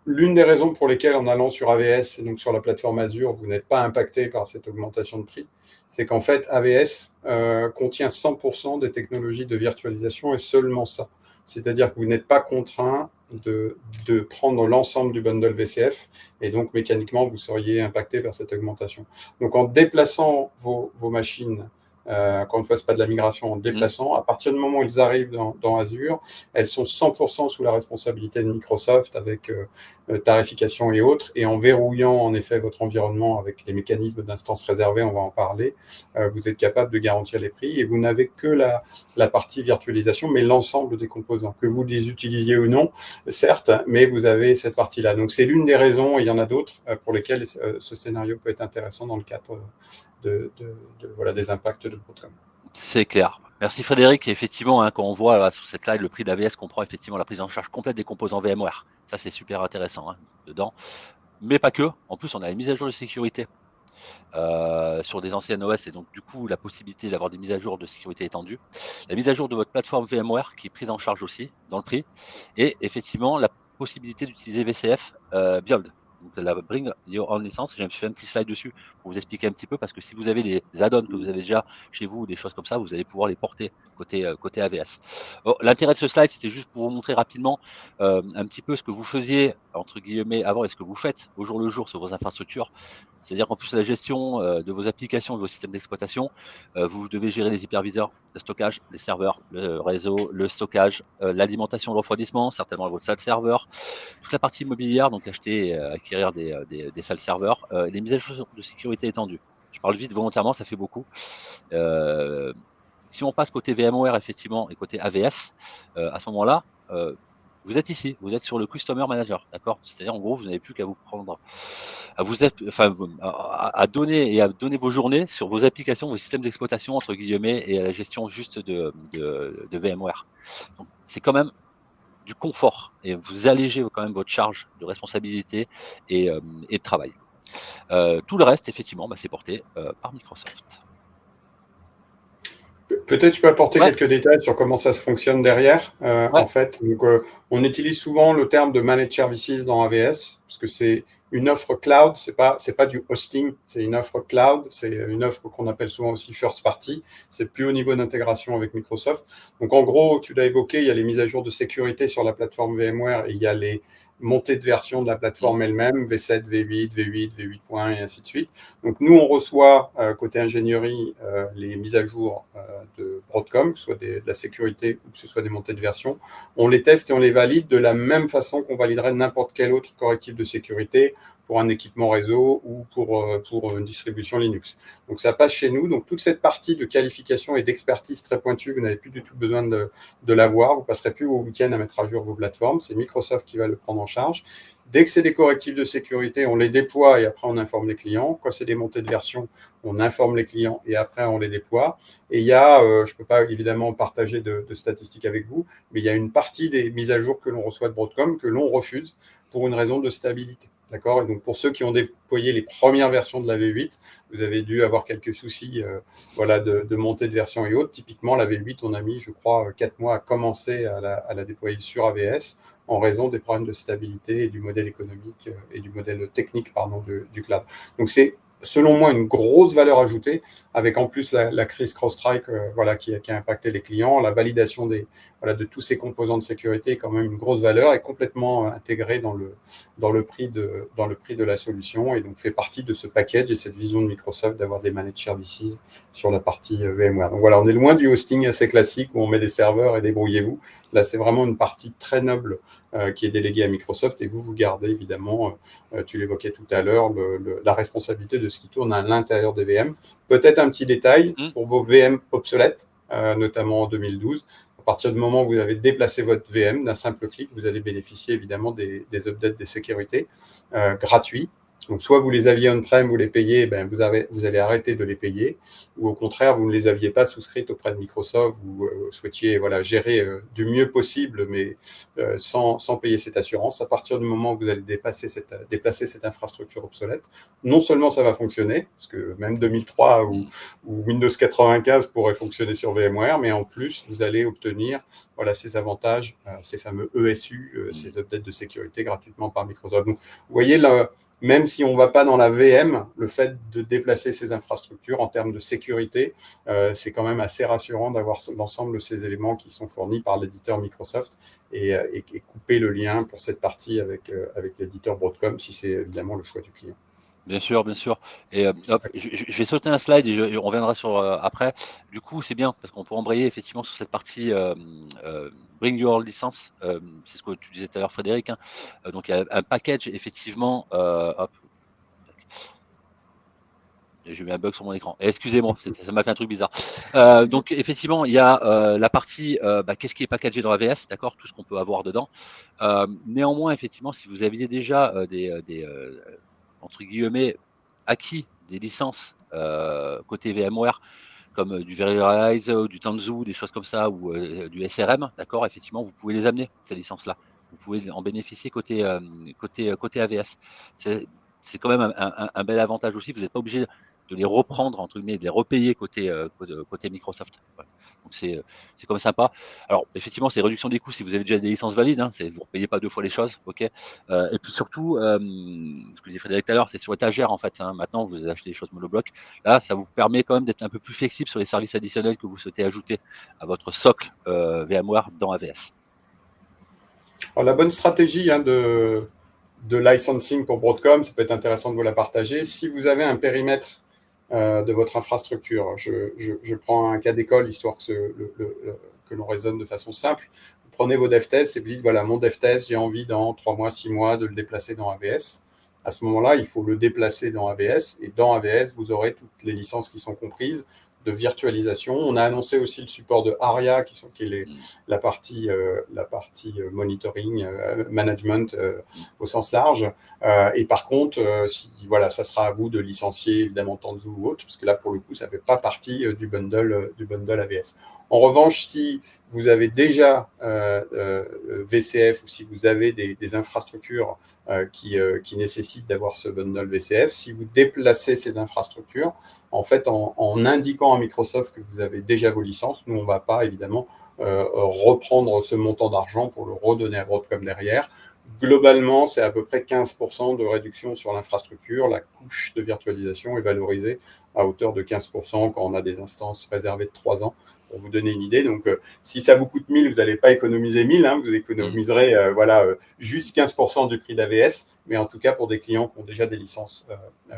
B: L'une des raisons pour lesquelles, en allant sur AVS, et donc sur la plateforme Azure, vous n'êtes pas impacté par cette augmentation de prix, c'est qu'en fait, AVS contient 100% des technologies de virtualisation et seulement ça. C'est-à-dire que vous n'êtes pas contraint de prendre l'ensemble du bundle VCF et donc mécaniquement, vous seriez impacté par cette augmentation. Donc, en déplaçant vos machines, encore une fois, ce n'est pas de la migration, en déplaçant, à partir du moment où ils arrivent dans Azure, elles sont 100% sous la responsabilité de Microsoft avec tarification et autres, et en verrouillant en effet votre environnement avec les mécanismes d'instance réservée, on va en parler, vous êtes capable de garantir les prix et vous n'avez que la partie virtualisation, mais l'ensemble des composants, que vous les utilisiez ou non, certes, mais vous avez cette partie-là. Donc c'est l'une des raisons, et il y en a d'autres, pour lesquelles ce scénario peut être intéressant dans le cadre voilà, des impacts de Broadcom.
C: C'est clair. Merci Frédéric. Et effectivement, quand on voit là, sur cette slide le prix d'AVS comprend effectivement la prise en charge complète des composants VMware. Ça, c'est super intéressant dedans. Mais pas que. En plus, on a une mise à jour de sécurité sur des anciennes OS et donc du coup la possibilité d'avoir des mises à jour de sécurité étendues. La mise à jour de votre plateforme VMware qui est prise en charge aussi dans le prix. Et effectivement, la possibilité d'utiliser VCF Build. Donc la Bring Your Own License, j'ai fait un petit slide dessus pour vous expliquer un petit peu parce que si vous avez des add-ons que vous avez déjà chez vous ou des choses comme ça, vous allez pouvoir les porter côté AVS. L'intérêt de ce slide, c'était juste pour vous montrer rapidement un petit peu ce que vous faisiez entre guillemets avant et ce que vous faites au jour le jour sur vos infrastructures. C'est-à-dire qu'en plus de la gestion de vos applications, de vos systèmes d'exploitation, vous devez gérer les hyperviseurs, le stockage, les serveurs, le réseau, le stockage, l'alimentation, le refroidissement, certainement votre salle serveur, toute la partie immobilière, donc acheter et acquérir des salles serveurs, les mises à jour de sécurité étendues. Je parle vite volontairement, ça fait beaucoup. Si on passe côté VMware effectivement et côté AVS, à ce moment-là, vous êtes ici, vous êtes sur le Customer Manager, d'accord? C'est-à-dire en gros, vous n'avez plus qu'à vous prendre, à donner vos journées sur vos applications, vos systèmes d'exploitation entre guillemets et à la gestion juste de VMware. Donc c'est quand même du confort et vous allégez quand même votre charge de responsabilité et de travail. Tout le reste, effectivement, c'est porté par Microsoft.
B: Peut-être je peux apporter quelques détails sur comment ça se fonctionne derrière. En fait, donc, on utilise souvent le terme de Managed Services dans AVS, parce que c'est une offre cloud, c'est pas du hosting, c'est une offre cloud, c'est une offre qu'on appelle souvent aussi first party, c'est plus haut niveau d'intégration avec Microsoft. Donc en gros, tu l'as évoqué, il y a les mises à jour de sécurité sur la plateforme VMware et il y a les montée de version de la plateforme elle-même, V7, V8, V8, V8 points et ainsi de suite. Donc nous, on reçoit côté ingénierie les mises à jour de Broadcom, que ce soit de la sécurité ou que ce soit des montées de version. On les teste et on les valide de la même façon qu'on validerait n'importe quel autre correctif de sécurité pour un équipement réseau ou pour une distribution Linux. Donc ça passe chez nous. Donc toute cette partie de qualification et d'expertise très pointue, vous n'avez plus du tout besoin de l'avoir. Vous passerez plus vos week-ends à mettre à jour vos plateformes. C'est Microsoft qui va le prendre en charge. Dès que c'est des correctifs de sécurité, on les déploie et après on informe les clients. Quand c'est des montées de version, on informe les clients et après on les déploie. Et il y a, je ne peux pas évidemment partager de statistiques avec vous, mais il y a une partie des mises à jour que l'on reçoit de Broadcom que l'on refuse pour une raison de stabilité. D'accord. Et donc, pour ceux qui ont déployé les premières versions de la V8, vous avez dû avoir quelques soucis de montée de version et autres. Typiquement, la V8, on a mis, je crois, 4 mois à commencer à la déployer sur AVS en raison des problèmes de stabilité et du modèle économique et du modèle technique du cloud. Donc, c'est selon moi une grosse valeur ajoutée avec en plus la crise CrowdStrike qui a impacté les clients. La validation de tous ces composants de sécurité est quand même une grosse valeur et complètement intégrée dans le prix de la solution et donc fait partie de ce package et cette vision de Microsoft d'avoir des managed services sur la partie VMware. Donc voilà, on est loin du hosting assez classique où on met des serveurs et débrouillez-vous. Là, c'est vraiment une partie très noble qui est déléguée à Microsoft et vous gardez évidemment, tu l'évoquais tout à l'heure, la responsabilité de ce qui tourne à l'intérieur des VM. Peut-être un petit détail pour vos VM obsolètes, notamment en 2012. À partir du moment où vous avez déplacé votre VM d'un simple clic, vous allez bénéficier évidemment des updates des sécurités gratuits. Donc, soit vous les aviez on-prem, vous les payez, vous allez arrêter de les payer, ou au contraire, vous ne les aviez pas souscrites auprès de Microsoft, vous souhaitiez gérer du mieux possible, mais sans payer cette assurance. À partir du moment où vous allez déplacer cette infrastructure obsolète, non seulement ça va fonctionner, parce que même 2003 ou Windows 95 pourrait fonctionner sur VMware, mais en plus, vous allez obtenir ces avantages, ces fameux ESU, ces updates de sécurité gratuitement par Microsoft. Donc, vous voyez, même si on ne va pas dans la VM, le fait de déplacer ces infrastructures en termes de sécurité, c'est quand même assez rassurant d'avoir l'ensemble de ces éléments qui sont fournis par l'éditeur Microsoft et couper le lien pour cette partie avec l'éditeur Broadcom si c'est évidemment le choix du client.
C: Bien sûr, bien sûr. Et je vais sauter un slide et on reviendra sur après. Du coup, c'est bien parce qu'on peut embrayer effectivement sur cette partie Bring Your License. C'est ce que tu disais tout à l'heure, Frédéric. Hein. Donc, il y a un package effectivement. Hop. J'ai mis un bug sur mon écran. Excusez-moi, ça m'a fait un truc bizarre. Donc, effectivement, il y a la partie qu'est-ce qui est packagé dans AVS, d'accord, tout ce qu'on peut avoir dedans. Néanmoins, effectivement, si vous aviez déjà des entre guillemets, acquis des licences côté VMware, comme du Verialize, du Tanzu, des choses comme ça, ou du SRM, d'accord, effectivement, vous pouvez les amener, ces licences-là. Vous pouvez en bénéficier côté AVS. C'est quand même un bel avantage aussi. Vous n'êtes pas obligé de les reprendre, entre guillemets, de les repayer côté Microsoft. Ouais. Donc, c'est quand même sympa. Alors, effectivement, c'est réduction des coûts si vous avez déjà des licences valides. Hein, vous ne repayez pas deux fois les choses. Ok. Et puis surtout, ce que disait Frédéric tout à l'heure, c'est sur étagère, en fait. Hein, maintenant, vous achetez des choses monobloc. Là, ça vous permet quand même d'être un peu plus flexible sur les services additionnels que vous souhaitez ajouter à votre socle VMware dans AVS.
B: Alors, la bonne stratégie de licensing pour Broadcom, ça peut être intéressant de vous la partager. Si vous avez un périmètre de votre infrastructure, je prends un cas d'école histoire que l'on raisonne de façon simple. Vous prenez vos dev tests et vous dites, voilà, mon dev test, j'ai envie dans 3 mois, 6 mois de le déplacer dans AVS. À ce moment-là, il faut le déplacer dans AVS et dans AVS, vous aurez toutes les licences qui sont comprises de virtualisation. On a annoncé aussi le support de ARIA, qui est la partie monitoring, management au sens large. Et par contre, ça sera à vous de licencier évidemment Tanzu ou autre, parce que là, pour le coup, ça ne fait pas partie du bundle AVS. En revanche, si vous avez déjà VCF ou si vous avez des infrastructures qui nécessitent d'avoir ce bundle VCF, si vous déplacez ces infrastructures, en fait, en indiquant à Microsoft que vous avez déjà vos licences, nous, on ne va pas évidemment reprendre ce montant d'argent pour le redonner à Broadcom derrière. Globalement, c'est à peu près 15% de réduction sur l'infrastructure. La couche de virtualisation est valorisée à hauteur de 15% quand on a des instances réservées de 3 ans, pour vous donner une idée. Donc, si ça vous coûte 1000, vous n'allez pas économiser 1000, hein, vous économiserez juste 15% du prix d'AVS, mais en tout cas, pour des clients qui ont déjà des licences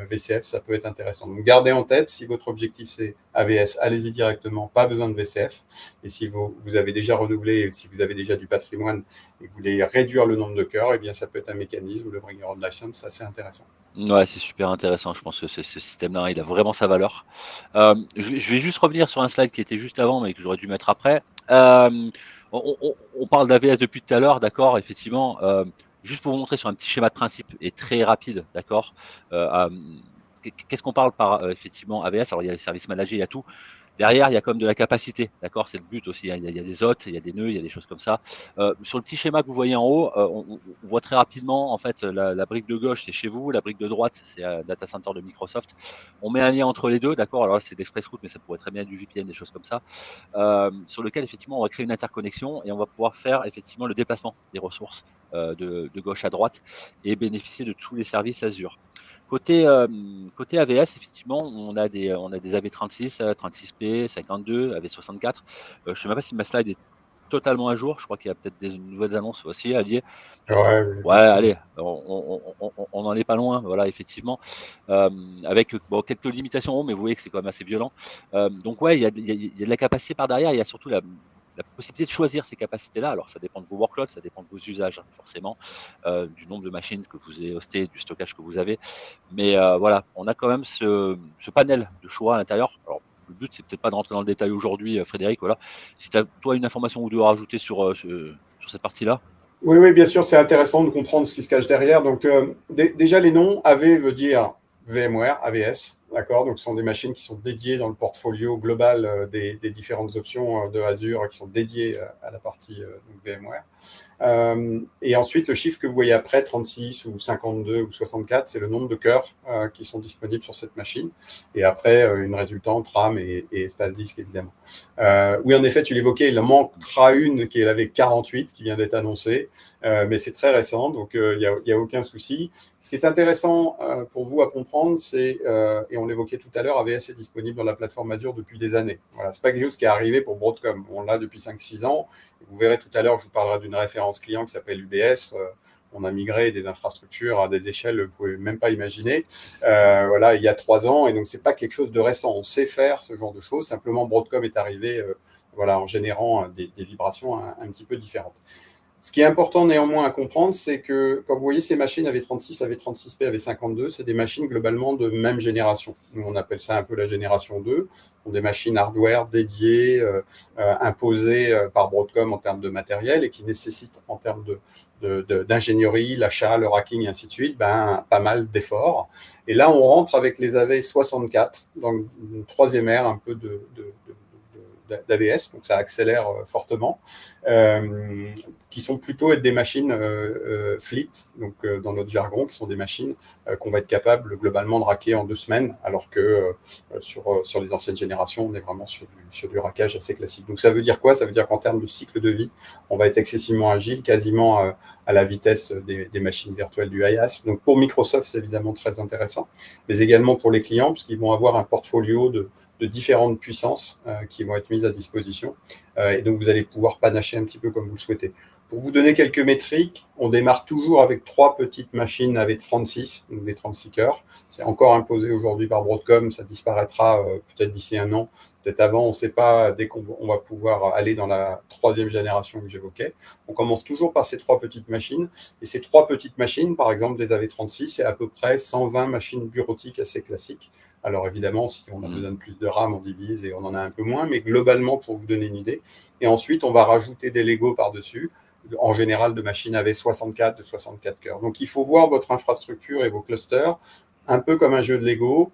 B: VCF, ça peut être intéressant. Donc, gardez en tête, si votre objectif c'est AVS, allez-y directement, pas besoin de VCF. Et si vous avez déjà renouvelé, si vous avez déjà du patrimoine et que vous voulez réduire le nombre de cœurs, eh bien, ça peut être un mécanisme, le Bring Your Own License, assez intéressant.
C: Ouais, c'est super intéressant. Je pense que ce système-là, il a vraiment sa valeur. Je vais juste revenir sur un slide qui était juste avant, mais que j'aurais dû mettre après. On parle d'AVS depuis tout à l'heure, d'accord, effectivement. Juste pour vous montrer sur un petit schéma de principe et très rapide, d'accord. Qu'est-ce qu'on parle par effectivement AVS? Alors, il y a les services managés, il y a tout. Derrière, il y a comme de la capacité, d'accord? C'est le but aussi. Il y a des hôtes, il y a des nœuds, il y a des choses comme ça. Sur le petit schéma que vous voyez en haut, on voit très rapidement, en fait, la brique de gauche, c'est chez vous, la brique de droite, c'est Data Center de Microsoft. On met un lien entre les deux, d'accord? Alors là, c'est d'ExpressRoute, mais ça pourrait très bien être du VPN, des choses comme ça, sur lequel, effectivement, on va créer une interconnexion et on va pouvoir faire, effectivement, le déplacement des ressources de gauche à droite et bénéficier de tous les services Azure. Côté AVS, effectivement, on a des AV36, 36P, 52, AV64. Je ne sais même pas si ma slide est totalement à jour. Je crois qu'il y a peut-être des nouvelles annonces aussi alliées. Ouais, allez, on n'en est pas loin, voilà, effectivement. Avec quelques limitations en haut, mais vous voyez que c'est quand même assez violent. Donc ouais, il y a de la capacité par derrière, il y a surtout la possibilité de choisir ces capacités-là. Alors, ça dépend de vos workloads, ça dépend de vos usages, forcément, du nombre de machines que vous avez hostées, du stockage que vous avez. Mais voilà, on a quand même ce panel de choix à l'intérieur. Alors, le but, c'est peut-être pas de rentrer dans le détail aujourd'hui, Frédéric. Voilà. Si tu as, toi, une information ou deux à rajouter sur cette partie-là.
B: Oui, bien sûr, c'est intéressant de comprendre ce qui se cache derrière. Donc, déjà, les noms, AV veut dire VMware, AVS, d'accord? Donc, ce sont des machines qui sont dédiées dans le portfolio global des différentes options de Azure qui sont dédiées à la partie VMware. Et ensuite, le chiffre que vous voyez après, 36 ou 52 ou 64, c'est le nombre de cœurs qui sont disponibles sur cette machine. Et après, une résultante, RAM et espace disque, évidemment. Oui, en effet, tu l'évoquais, il en manquera une qui est la V48 qui vient d'être annoncée, mais c'est très récent, donc il n'y a aucun souci. Ce qui est intéressant pour vous à comprendre, c'est, et on l'évoquait tout à l'heure, AVS est disponible dans la plateforme Azure depuis des années. Voilà, ce n'est pas quelque chose qui est arrivé pour Broadcom. On l'a depuis 5-6 ans. Vous verrez tout à l'heure, je vous parlerai d'une référence client qui s'appelle UBS. On a migré des infrastructures à des échelles que vous ne pouvez même pas imaginer. Voilà, il y a 3 ans, et donc c'est pas quelque chose de récent. On sait faire ce genre de choses. Simplement, Broadcom est arrivé, en générant des vibrations un petit peu différentes. Ce qui est important néanmoins à comprendre, c'est que, comme vous voyez, ces machines AV36, AV36P, AV52, c'est des machines globalement de même génération. Nous, on appelle ça un peu la génération 2. Ce sont des machines hardware dédiées, imposées par Broadcom en termes de matériel et qui nécessitent en termes d'ingénierie, l'achat, le racking et ainsi de suite, pas mal d'efforts. Et là, on rentre avec les AV64, donc une troisième ère un peu d'AVS, donc ça accélère fortement, qui sont plutôt être des machines fleet, donc dans notre jargon, qui sont des machines qu'on va être capable globalement de racker en 2 semaines, alors que sur les anciennes générations, on est vraiment sur du rackage assez classique. Donc ça veut dire quoi? Ça veut dire qu'en termes de cycle de vie, on va être excessivement agile, quasiment à la vitesse des machines virtuelles du IaaS. Donc pour Microsoft, c'est évidemment très intéressant, mais également pour les clients, parce qu'ils vont avoir un portfolio de différentes puissances qui vont être mises à disposition. Et donc, vous allez pouvoir panacher un petit peu comme vous le souhaitez. Pour vous donner quelques métriques, on démarre toujours avec 3 petites machines AV36, donc des 36 cœurs. C'est encore imposé aujourd'hui par Broadcom, ça disparaîtra peut-être d'ici 1 an, peut-être avant, on ne sait pas, dès qu'on va pouvoir aller dans la 3e génération que j'évoquais. On commence toujours par ces 3 petites machines. Et ces 3 petites machines, par exemple des AV36, c'est à peu près 120 machines bureautiques assez classiques. Alors évidemment, si on a besoin de plus de RAM, on divise et on en a un peu moins, mais globalement, pour vous donner une idée. Et ensuite, on va rajouter des Lego par-dessus, en général de machines AV64, de 64 cœurs. Donc il faut voir votre infrastructure et vos clusters un peu comme un jeu de Lego.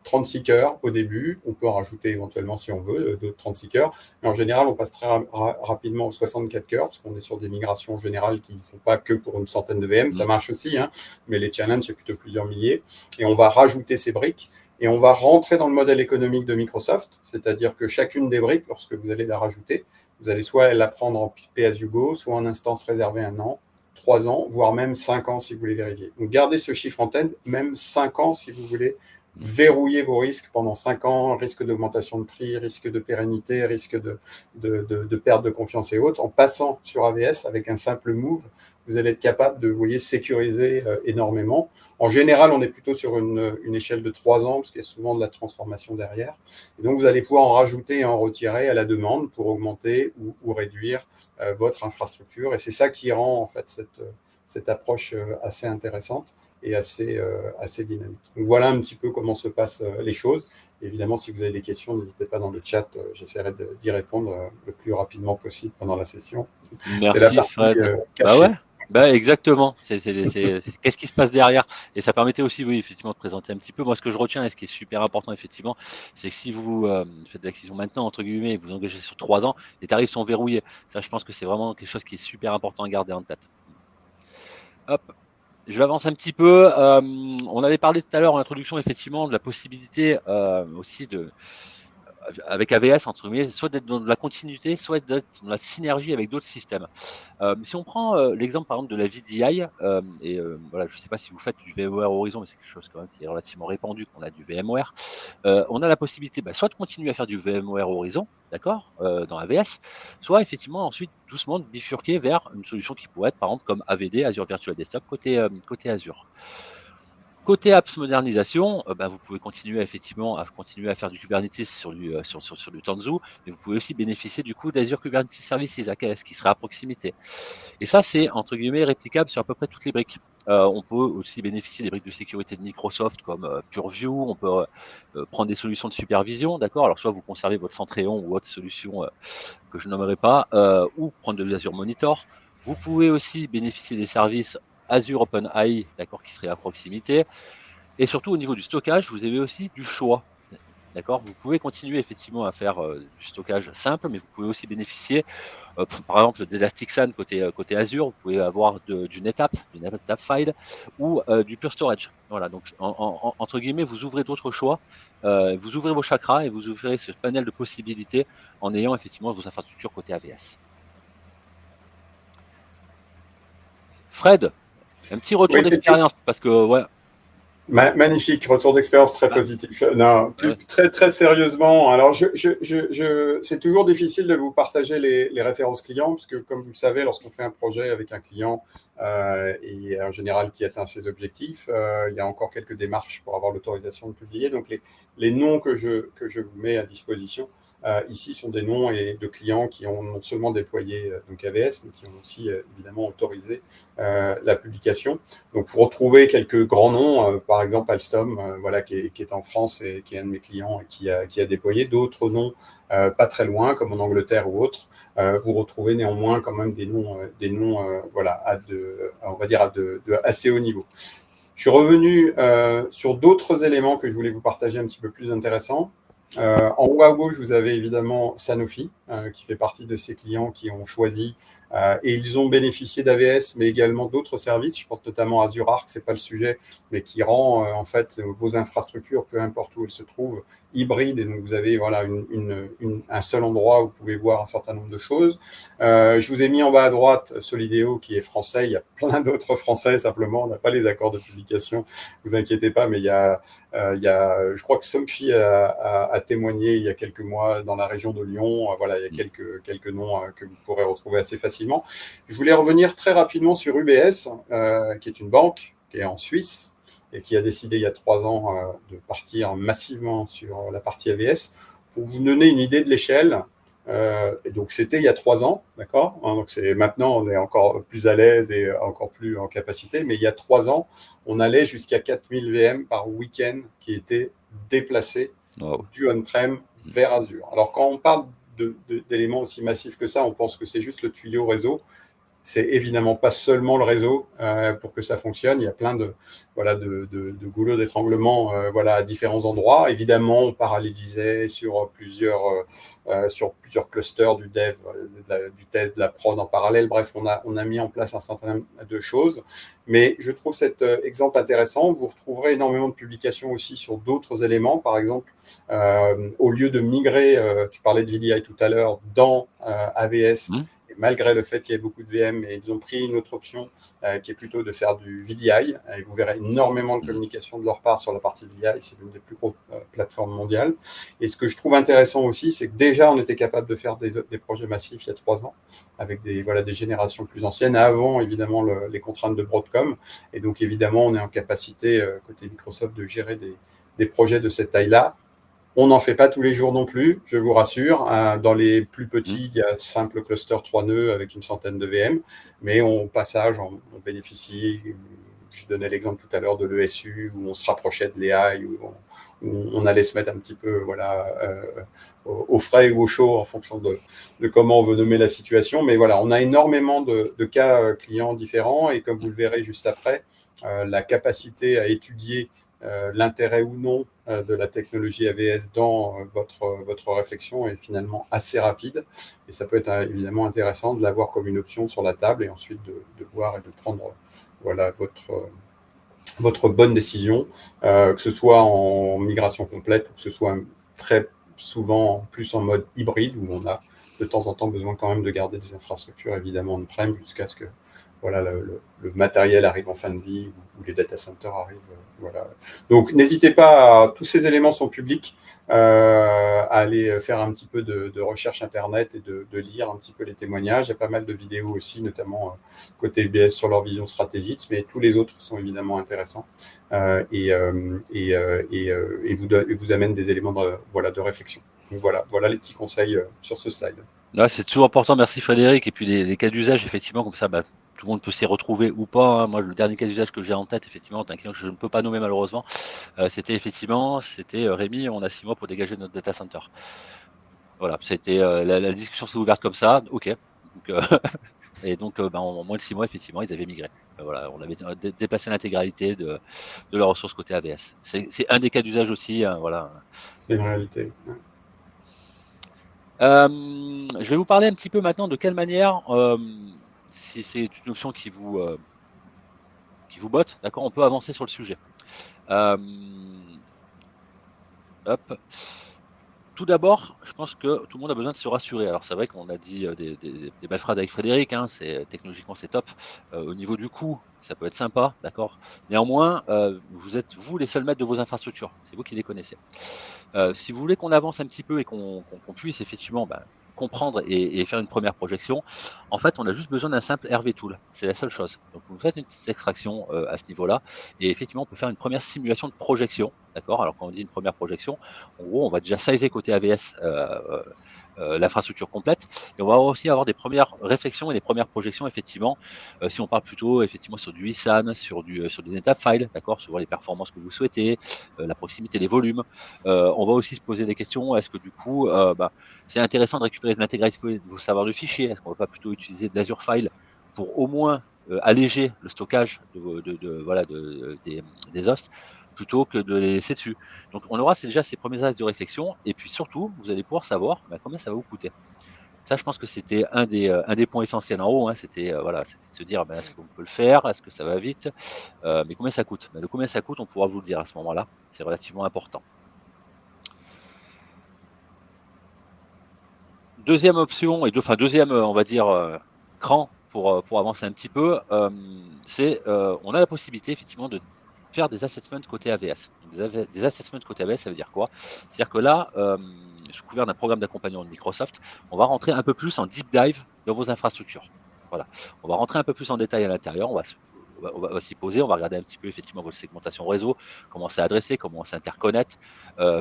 B: 36 cœurs au début, on peut en rajouter éventuellement si on veut, d'autres 36 cœurs, mais en général, on passe très rapidement aux 64 cœurs, parce qu'on est sur des migrations générales qui ne sont pas que pour une centaine de VM, ça marche aussi, mais les challenges, c'est plutôt plusieurs milliers, et on va rajouter ces briques, et on va rentrer dans le modèle économique de Microsoft, c'est-à-dire que chacune des briques, lorsque vous allez la rajouter, vous allez soit la prendre en pay-as-you-go, soit en instance réservée 1 an, 3 ans, voire même 5 ans si vous voulez vérifier. Donc, gardez ce chiffre en tête, même 5 ans si vous voulez verrouiller vos risques pendant 5 ans, risque d'augmentation de prix, risque de pérennité, risque de perte de confiance et autres. En passant sur AVS avec un simple move, vous allez être capable de, vous voyez, sécuriser énormément. En général, on est plutôt sur une échelle de 3 ans, parce qu'il y a souvent de la transformation derrière. Et donc, vous allez pouvoir en rajouter et en retirer à la demande pour augmenter ou réduire votre infrastructure. Et c'est ça qui rend en fait cette approche assez intéressante et assez dynamique. Donc, voilà un petit peu comment se passent les choses. Évidemment, si vous avez des questions, n'hésitez pas dans le chat. J'essaierai d'y répondre le plus rapidement possible pendant la session.
C: Merci,
B: c'est la partie
C: Fred.
B: cachée.
C: Ouais. Exactement. Qu'est-ce qui se passe derrière? Et ça permettait aussi, oui, effectivement, de présenter un petit peu. Moi, ce que je retiens et ce qui est super important, effectivement, c'est que si vous faites de l'acquisition maintenant, entre guillemets, et vous engagez sur 3 ans, les tarifs sont verrouillés. Ça, je pense que c'est vraiment quelque chose qui est super important à garder en tête. Hop. Je vais avancer un petit peu. On avait parlé tout à l'heure en introduction, effectivement, de la possibilité aussi avec AVS, entre guillemets, soit d'être dans de la continuité, soit d'être dans la synergie avec d'autres systèmes. Si on prend l'exemple, par exemple, de la VDI, voilà, je ne sais pas si vous faites du VMware Horizon, mais c'est quelque chose quand même qui est relativement répandu, qu'on a du VMware. On a la possibilité soit de continuer à faire du VMware Horizon, d'accord, dans AVS, soit effectivement ensuite doucement de bifurquer vers une solution qui pourrait être, par exemple, comme AVD, Azure Virtual Desktop, côté Azure. Côté apps modernisation, vous pouvez continuer effectivement à faire du Kubernetes sur du Tanzu, mais vous pouvez aussi bénéficier du coup d'Azure Kubernetes Services, AKS, qui serait à proximité. Et ça, c'est entre guillemets réplicable sur à peu près toutes les briques. On peut aussi bénéficier des briques de sécurité de Microsoft comme Purview. On peut prendre des solutions de supervision, d'accord. Alors soit vous conservez votre Centréon ou autre solution que je nommerai pas, ou prendre de l'Azure Monitor. Vous pouvez aussi bénéficier des services Azure OpenAI, d'accord, qui serait à proximité. Et surtout au niveau du stockage, vous avez aussi du choix. D'accord, vous pouvez continuer effectivement à faire du stockage simple, mais vous pouvez aussi bénéficier, par exemple, d'Elasticsearch côté Azure. Vous pouvez avoir du NetApp File ou du Pure Storage. Voilà, donc entre guillemets, vous ouvrez d'autres choix, vous ouvrez vos chakras et vous ouvrez ce panel de possibilités en ayant effectivement vos infrastructures côté AVS. Fred, un petit retour d'expérience parce que ouais.
B: Magnifique, retour d'expérience très positif. Non, très très sérieusement. Alors, c'est toujours difficile de vous partager les références clients, parce que comme vous le savez, lorsqu'on fait un projet avec un client et en général qui atteint ses objectifs, il y a encore quelques démarches pour avoir l'autorisation de publier. Donc, les noms que je vous mets à disposition ici sont des noms de clients qui ont non seulement déployé donc AVS, mais qui ont aussi évidemment autorisé la publication. Donc, vous retrouvez quelques grands noms, par exemple Alstom, voilà, qui est en France et qui est un de mes clients et qui a déployé. D'autres noms pas très loin, comme en Angleterre ou autres. Vous retrouvez néanmoins quand même des noms voilà, on va dire de assez haut niveau. Je suis revenu sur d'autres éléments que je voulais vous partager un petit peu plus intéressants. En haut à gauche, vous avez évidemment Sanofi, qui fait partie de ces clients qui ont choisi et ils ont bénéficié d'AVS, mais également d'autres services. Je pense notamment à Azure Arc, c'est pas le sujet, mais qui rend en fait vos infrastructures, peu importe où elles se trouvent, hybrides. Et donc vous avez voilà un seul endroit où vous pouvez voir un certain nombre de choses. Je vous ai mis en bas à droite Solideo, qui est français. Il y a plein d'autres français, simplement on n'a pas les accords de publication. Vous inquiétez pas, mais il y a je crois que Somfy a témoigné il y a quelques mois dans la région de Lyon. Voilà, il y a quelques noms que vous pourrez retrouver assez facilement. Je voulais revenir très rapidement sur UBS, qui est une banque qui est en Suisse et qui a décidé il y a 3 ans de partir massivement sur la partie AVS. Pour vous donner une idée de l'échelle, et donc c'était il y a 3 ans, d'accord, donc maintenant on est encore plus à l'aise et encore plus en capacité, mais il y a 3 ans, on allait jusqu'à 4000 VM par week-end qui étaient déplacés du on-prem vers Azure. Alors quand on parle d'éléments aussi massifs que ça, on pense que c'est juste le tuyau réseau. C'est évidemment pas seulement le réseau pour que ça fonctionne. Il y a plein de goulots d'étranglement à différents endroits. Évidemment, on parallélisait sur plusieurs clusters du dev, du test, de la prod en parallèle. Bref, on a mis en place un certain nombre de choses. Mais je trouve cet exemple intéressant. Vous retrouverez énormément de publications aussi sur d'autres éléments. Par exemple, au lieu de migrer, tu parlais de VDI tout à l'heure, dans AVS, malgré le fait qu'il y ait beaucoup de VM, et ils ont pris une autre option qui est plutôt de faire du VDI. Et vous verrez énormément de communication de leur part sur la partie VDI, c'est l'une des plus grosses plateformes mondiales. Et ce que je trouve intéressant aussi, c'est que déjà on était capable de faire des projets massifs il y a 3 ans, avec des générations plus anciennes, avant évidemment les contraintes de Broadcom. Et donc évidemment, on est en capacité, côté Microsoft, de gérer des projets de cette taille-là. On n'en fait pas tous les jours non plus, je vous rassure. Dans les plus petits, il y a simple cluster 3 nœuds avec une centaine de VM, mais au passage, on bénéficie. Je donnais l'exemple tout à l'heure de l'ESU, où on se rapprochait de l'EI, où on allait se mettre un petit peu au frais ou au chaud en fonction de comment on veut nommer la situation. Mais voilà, on a énormément de cas clients différents, et comme vous le verrez juste après, la capacité à étudier l'intérêt ou non de la technologie AVS dans votre réflexion est finalement assez rapide, et ça peut être évidemment intéressant de l'avoir comme une option sur la table, et ensuite de voir et de prendre votre bonne décision, que ce soit en migration complète ou que ce soit très souvent plus en mode hybride, où on a de temps en temps besoin quand même de garder des infrastructures évidemment on-prem jusqu'à ce que le matériel arrive en fin de vie, ou les data centers arrivent. Donc, n'hésitez pas, tous ces éléments sont publics, à aller faire un petit peu de recherche Internet et de lire un petit peu les témoignages. Il y a pas mal de vidéos aussi, notamment côté UBS sur leur vision stratégique, mais tous les autres sont évidemment intéressants et vous amènent des éléments de réflexion. Donc voilà les petits conseils sur ce slide.
C: Là, c'est toujours important, merci Frédéric. Et puis les cas d'usage, effectivement, comme ça, tout le monde peut s'y retrouver ou pas. Hein. Moi, le dernier cas d'usage que j'ai en tête, effectivement, c'est un client que je ne peux pas nommer malheureusement. C'était Rémi, on a 6 mois pour dégager notre data center. Voilà, c'était la discussion s'est ouverte comme ça. Ok. Donc, en moins de 6 mois, effectivement, ils avaient migré. Voilà, on avait dépassé l'intégralité de leurs ressources côté AVS. C'est un des cas d'usage aussi. Hein, voilà.
B: C'est une réalité. Ouais.
C: Je vais vous parler un petit peu maintenant de quelle manière, si c'est une option qui vous botte, d'accord, on peut avancer sur le sujet. Hop. Tout d'abord, je pense que tout le monde a besoin de se rassurer. Alors c'est vrai qu'on a dit des belles phrases avec Frédéric, hein, technologiquement c'est top. Au niveau du coût, ça peut être sympa, d'accord. Néanmoins, vous êtes vous les seuls maîtres de vos infrastructures, c'est vous qui les connaissez. Si vous voulez qu'on avance un petit peu et qu'on puisse effectivement comprendre et faire une première projection, en fait, on a juste besoin d'un simple RV Tool. C'est la seule chose. Donc, vous faites une petite extraction à ce niveau-là, et effectivement, on peut faire une première simulation de projection. D'accord. Alors, quand on dit une première projection, en gros, on va déjà sizer côté AVS l'infrastructure complète, et on va aussi avoir des premières réflexions et des premières projections, effectivement, si on parle plutôt effectivement sur du ISAN, sur du NetApp d'accord, sur les performances que vous souhaitez, la proximité, les volumes. On va aussi se poser des questions, est-ce que du coup c'est intéressant de récupérer de l'intégralité de vos savoirs de fichiers, est-ce qu'on va pas plutôt utiliser de l'Azure File pour au moins alléger le stockage des hosts, plutôt que de les laisser dessus. Donc on aura déjà ces premiers axes de réflexion, et puis surtout, vous allez pouvoir savoir combien ça va vous coûter. Ça, je pense que c'était un des points essentiels en haut, hein, c'était de se dire est-ce qu'on peut le faire, est-ce que ça va vite, mais combien ça coûte. Le combien ça coûte, on pourra vous le dire à ce moment-là, c'est relativement important. Deuxième option, deuxième, on va dire, cran pour avancer un petit peu, on a la possibilité effectivement de faire des assessments côté AVS. Des assessments côté AVS, ça veut dire quoi? C'est-à-dire que là, sous couvert d'un programme d'accompagnement de Microsoft, on va rentrer un peu plus en deep dive dans vos infrastructures. Voilà. On va rentrer un peu plus en détail à l'intérieur, on va s'y poser, on va regarder un petit peu effectivement votre segmentation réseau, comment c'est adressé, comment c'est interconnect,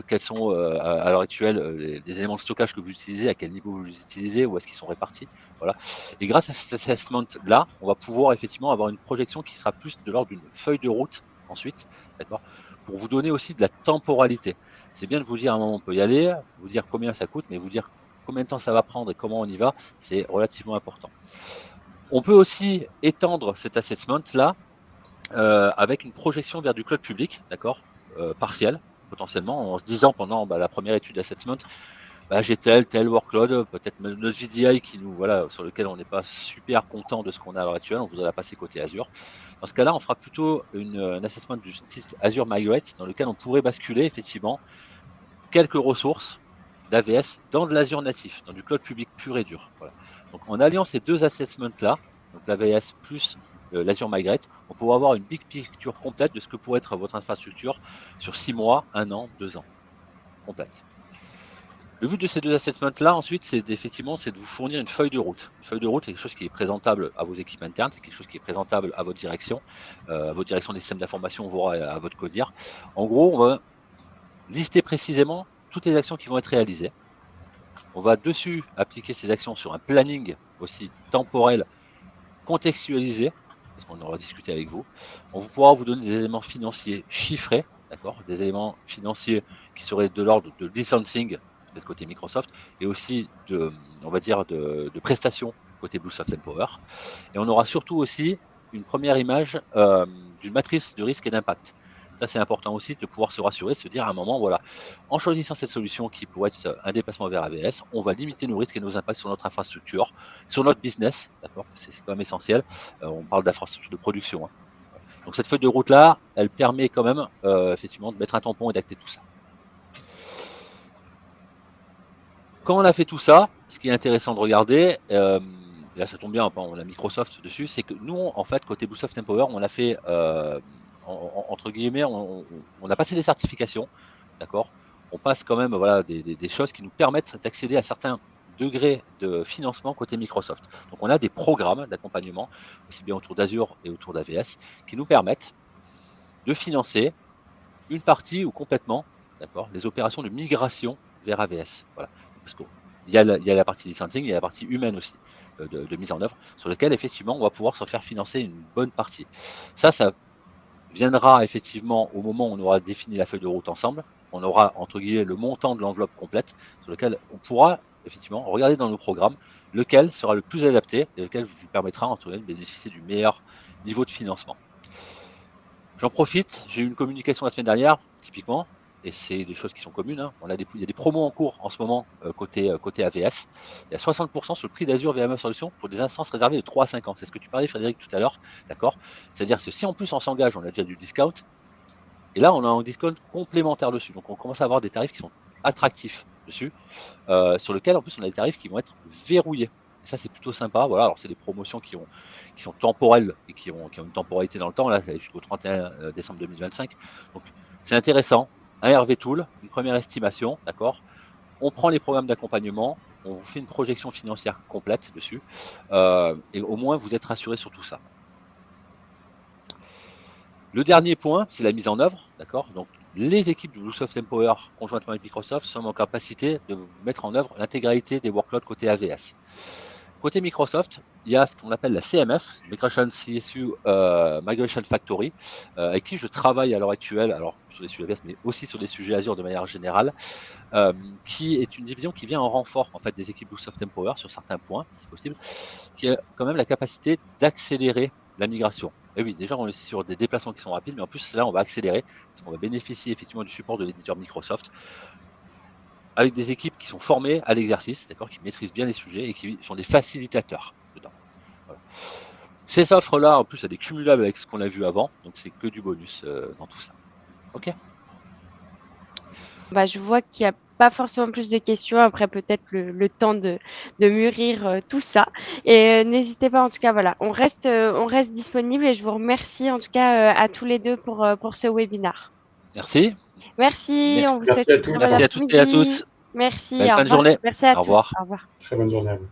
C: quels sont à l'heure actuelle les éléments de stockage que vous utilisez, à quel niveau vous les utilisez, où est-ce qu'ils sont répartis. Voilà. Et grâce à cet assessment-là, on va pouvoir effectivement avoir une projection qui sera plus de l'ordre d'une feuille de route ensuite, d'accord, pour vous donner aussi de la temporalité. C'est bien de vous dire à un moment on peut y aller, vous dire combien ça coûte, mais vous dire combien de temps ça va prendre et comment on y va, c'est relativement important. On peut aussi étendre cet assessment-là avec une projection vers du cloud public, d'accord, partiel, potentiellement, en se disant pendant la première étude d'assessment, j'ai tel workload, peut-être notre VDI sur lequel on n'est pas super content de ce qu'on a à l'heure actuelle, on voudrait la passer côté Azure. Dans ce cas-là, on fera plutôt un assessment du style Azure Migrate, dans lequel on pourrait basculer effectivement quelques ressources d'AVS dans de l'Azure natif, dans du cloud public pur et dur. Voilà. Donc en alliant ces deux assessments-là, donc l'AVS plus l'Azure Migrate, on pourra avoir une big picture complète de ce que pourrait être votre infrastructure sur 6 mois, 1 an, 2 ans, complète. Le but de ces deux assessments-là, ensuite, c'est effectivement de vous fournir une feuille de route. Une feuille de route, c'est quelque chose qui est présentable à vos équipes internes, c'est quelque chose qui est présentable à votre direction des systèmes d'information, voire à votre codir. En gros, on va lister précisément toutes les actions qui vont être réalisées. On va dessus appliquer ces actions sur un planning aussi temporel, contextualisé, parce qu'on aura discuté avec vous. On pourra vous donner des éléments financiers chiffrés, d'accord, des éléments financiers qui seraient de l'ordre de licensing, peut-être côté Microsoft, et aussi de, on va dire, de prestations côté Bluesoft Empower. Et on aura surtout aussi une première image d'une matrice de risque et d'impact. Ça, c'est important aussi de pouvoir se rassurer, se dire à un moment, voilà, en choisissant cette solution qui pourrait être un déplacement vers AVS, on va limiter nos risques et nos impacts sur notre infrastructure, sur notre business, d'accord, c'est quand même essentiel. On parle d'infrastructure de production. Hein. Donc cette feuille de route-là, elle permet quand même, effectivement, de mettre un tampon et d'acter tout ça. Quand on a fait tout ça, ce qui est intéressant de regarder, et là ça tombe bien, on a Microsoft dessus, c'est que nous, en fait, côté Bluesoft Empower, on a fait, entre guillemets, on a passé des certifications, d'accord. On passe quand même voilà, des choses qui nous permettent d'accéder à certains degrés de financement côté Microsoft. Donc on a des programmes d'accompagnement, aussi bien autour d'Azure et autour d'AVS, qui nous permettent de financer une partie ou complètement, d'accord, les opérations de migration vers AVS. Voilà. Parce qu'il y a la partie licensing, il y a la partie humaine aussi de mise en œuvre, sur laquelle effectivement on va pouvoir se faire financer une bonne partie. Ça viendra effectivement au moment où on aura défini la feuille de route ensemble. On aura entre guillemets le montant de l'enveloppe complète sur lequel on pourra effectivement regarder dans nos programmes lequel sera le plus adapté et lequel vous permettra entre guillemets de bénéficier du meilleur niveau de financement. J'en profite, j'ai eu une communication la semaine dernière, typiquement, et c'est des choses qui sont communes. Hein. Il y a des promos en cours en ce moment côté AVS. Il y a 60% sur le prix d'Azure VMware Solutions pour des instances réservées de 3 à 5 ans. C'est ce que tu parlais, Frédéric, tout à l'heure. D'accord. C'est-à-dire que si en plus on s'engage, on a déjà du discount. Et là, on a un discount complémentaire dessus. Donc on commence à avoir des tarifs qui sont attractifs dessus, sur lesquels en plus on a des tarifs qui vont être verrouillés. Et ça, c'est plutôt sympa. Voilà, alors c'est des promotions qui sont temporelles et qui ont une temporalité dans le temps. Là, ça va jusqu'au 31 décembre 2025. Donc c'est intéressant. Un RV Tool, une première estimation, d'accord. On prend les programmes d'accompagnement, on vous fait une projection financière complète dessus, et au moins vous êtes rassuré sur tout ça. Le dernier point, c'est la mise en œuvre, d'accord. Donc les équipes de Bluesoft Empower, conjointement avec Microsoft, sont en capacité de mettre en œuvre l'intégralité des workloads côté AVS. Côté Microsoft, il y a ce qu'on appelle la CMF, Migration CSU Migration Factory, avec qui je travaille à l'heure actuelle, alors sur les sujets AVS, mais aussi sur les sujets Azure de manière générale, qui est une division qui vient en renfort en fait des équipes Bluesoft Empower sur certains points, si possible, qui a quand même la capacité d'accélérer la migration. Et oui, déjà on est sur des déplacements qui sont rapides, mais en plus là on va accélérer, parce qu'on va bénéficier effectivement du support de l'éditeur Microsoft, avec des équipes qui sont formées à l'exercice, d'accord, qui maîtrisent bien les sujets et qui sont des facilitateurs dedans. Voilà. Ces offres-là, en plus, elles sont cumulables avec ce qu'on a vu avant, donc c'est que du bonus dans tout ça. Ok.
A: Bah, je vois qu'il n'y a pas forcément plus de questions. Après, peut-être le temps de mûrir tout ça. Et n'hésitez pas, en tout cas, voilà, on reste disponible et je vous remercie en tout cas à tous les deux pour ce webinaire.
C: Merci.
A: Merci, on vous souhaite
B: Merci à tous.
C: Merci à toutes et à tous.
A: Merci,
C: Belle
A: au
C: fin de
A: revoir.
C: journée.
A: Merci à
C: Au
A: tous.
C: revoir.
A: Au revoir.
B: Très bonne journée à vous.